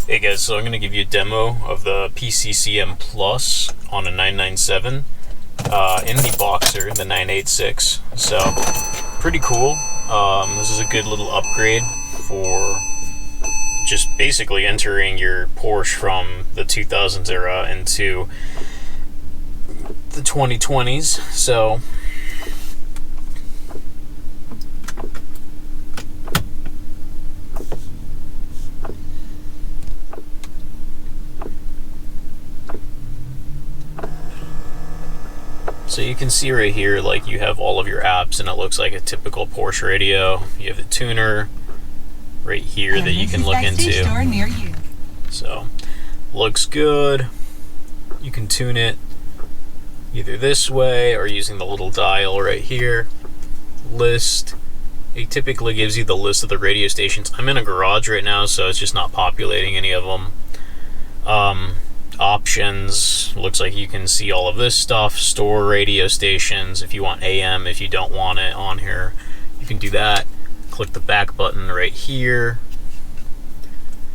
Hey guys, so I'm going to give you a demo of the PCCM Plus on a 997 in the Boxster, the 986. So, pretty cool. This is a good little upgrade for just basically entering your Porsche from the 2000s era into the 2020s. So you can see right here, like, you have all of your apps and it looks like a typical Porsche radio. You have the tuner right here that you can look into. Store near you. So, looks good. You can tune it either this way or using the little dial right here. List. It typically gives you the list of the radio stations. I'm in a garage right now, so it's just not populating any of them. Options, looks like you can see all of this stuff. Store radio stations if you want AM. If you don't want it on here, you can do that. Click the back button right here,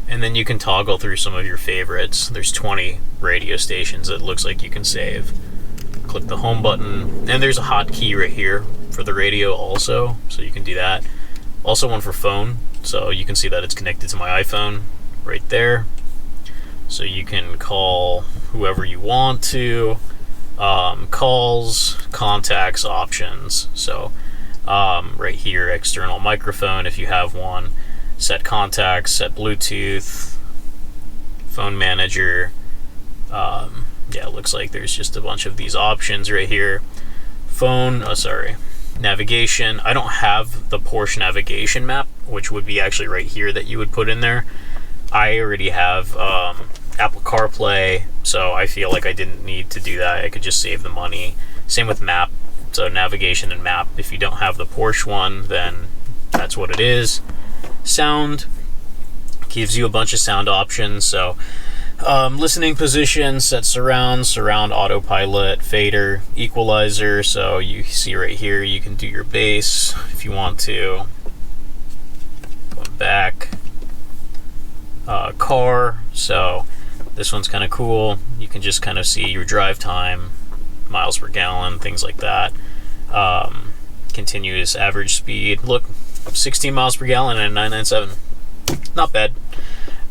and then you can toggle through some of your favorites. There's 20 radio stations that looks like you can save. Click the home button, and there's a hotkey right here for the radio also, so you can do that. Also one for phone, so you can see that it's connected to my iPhone right there. So you can call whoever you want to, calls, contacts, options. So right here, external microphone if you have one, set contacts, set Bluetooth, phone manager. Yeah, it looks like there's just a bunch of these options right here. Navigation. I don't have the Porsche navigation map, which would be actually right here that you would put in there. I already have Apple CarPlay, so I feel like I didn't need to do that. I could just save the money. Same with map. So navigation and map. If you don't have the Porsche one, then that's what it is. Sound gives you a bunch of sound options. So listening position, set surround autopilot, fader, equalizer. So you see right here, you can do your bass if you want to. Going back. Car, so this one's kind of cool. You can just kind of see your drive time, miles per gallon, things like that. Continuous average speed. Look, 16 miles per gallon and a 997. Not bad.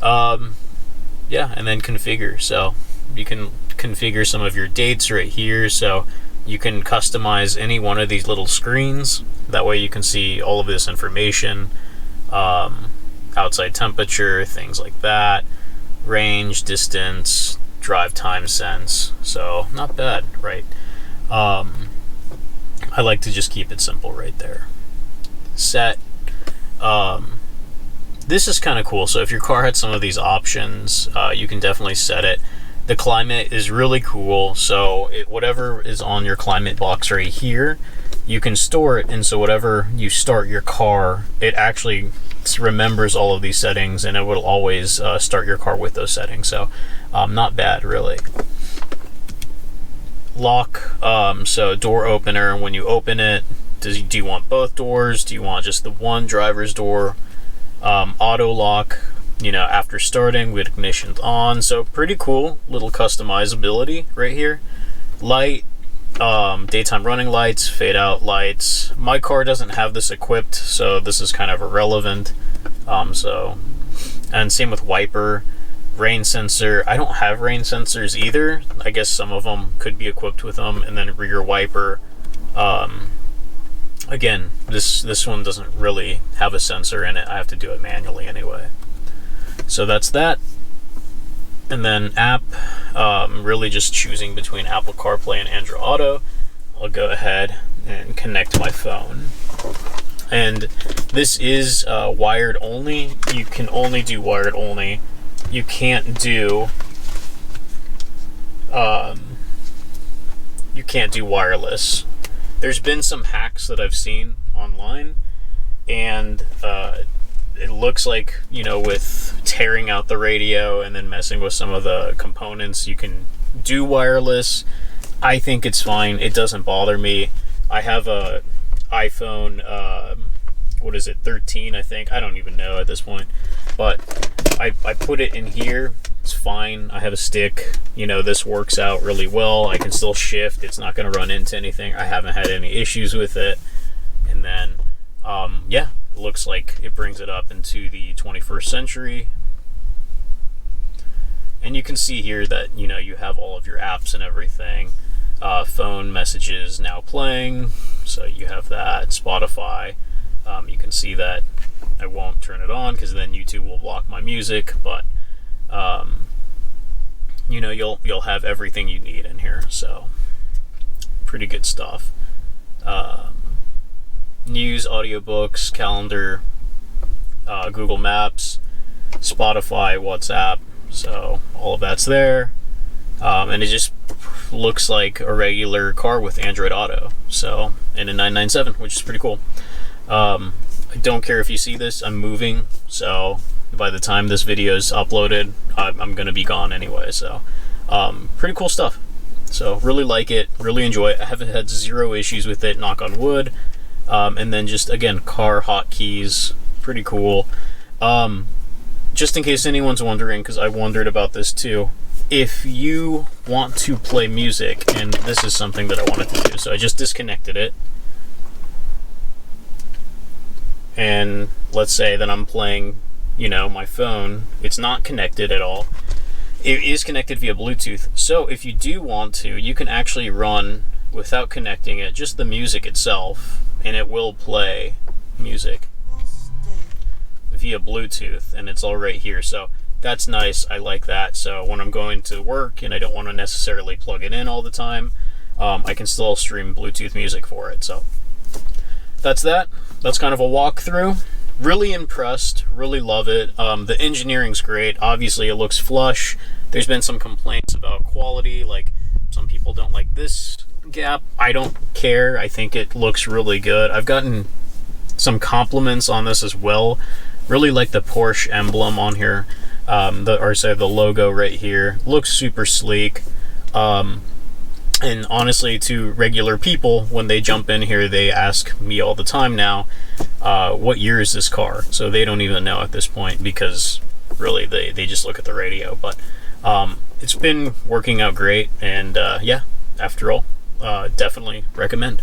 Yeah, and then configure. So you can configure some of your dates right here. So you can customize any one of these little screens. That way you can see all of this information. Outside temperature, things like that, range, distance, drive time sense. So not bad, right? I like to just keep it simple right there. Set. This is kind of cool. So if your car had some of these options, you can definitely set it. The climate is really cool. So whatever is on your climate box right here, you can store it, and so whatever you start your car, it actually remembers all of these settings, and it will always start your car with those settings. So not bad, really. Lock, so door opener. When you open it, do you want both doors? Do you want just the one driver's door? Auto lock, after starting with ignition on. So pretty cool little customizability right here. Light, daytime running lights, fade out lights. My car doesn't have this equipped, so this is kind of irrelevant. And same with wiper, rain sensor. I don't have rain sensors either. I guess some of them could be equipped with them. And then rear wiper. Again, this one doesn't really have a sensor in it. I have to do it manually anyway. So that's that. And then app, really just choosing between Apple CarPlay and Android Auto. I'll go ahead and connect my phone. And this is wired only. You can only do wired only. You can't do wireless. There's been some hacks that I've seen online, and it looks like, with tearing out the radio and then messing with some of the components, you can do wireless. I think it's fine. It doesn't bother me. I have a iPhone, 13, I think. I don't even know at this point. But I put it in here. It's fine. I have a stick. You know, this works out really well. I can still shift. It's not going to run into anything. I haven't had any issues with it. And then, yeah, it looks like it brings it up into the 21st century. And you can see here that, you know, you have all of your apps and everything. Phone messages now playing. So you have that. Spotify. You can see that I won't turn it on because then YouTube will block my music, but you know, you'll have everything you need in here, so pretty good stuff. News, audiobooks, calendar, Google Maps, Spotify, WhatsApp, so all of that's there, and it just looks like a regular car with Android Auto, so in a 997, which is pretty cool. I don't care if you see this, I'm moving, so by the time this video is uploaded, I'm going to be gone anyway, so pretty cool stuff. So really like it, really enjoy it. I haven't had zero issues with it, knock on wood. And then just, again, car hotkeys, pretty cool. Just in case anyone's wondering, because I wondered about this too, if you want to play music, and this is something that I wanted to do, so I just disconnected it. And let's say that I'm playing, you know, my phone. It's not connected at all. It is connected via Bluetooth. So if you do want to, you can actually run without connecting it, just the music itself, and it will play music via Bluetooth, and it's all right here. So that's nice. I like that. So when I'm going to work and I don't want to necessarily plug it in all the time, I can still stream Bluetooth music for it. So that's that. That's kind of a walkthrough. Really impressed, really love it. The engineering's great. Obviously it looks flush. There's been some complaints about quality, like some people don't like this gap. I don't care. I think it looks really good. I've gotten some compliments on this as well. Really like the Porsche emblem on here. The logo right here. Looks super sleek. And honestly, to regular people, when they jump in here, they ask me all the time now, what year is this car? So they don't even know at this point, because really they just look at the radio. But it's been working out great, and yeah, after all, definitely recommend.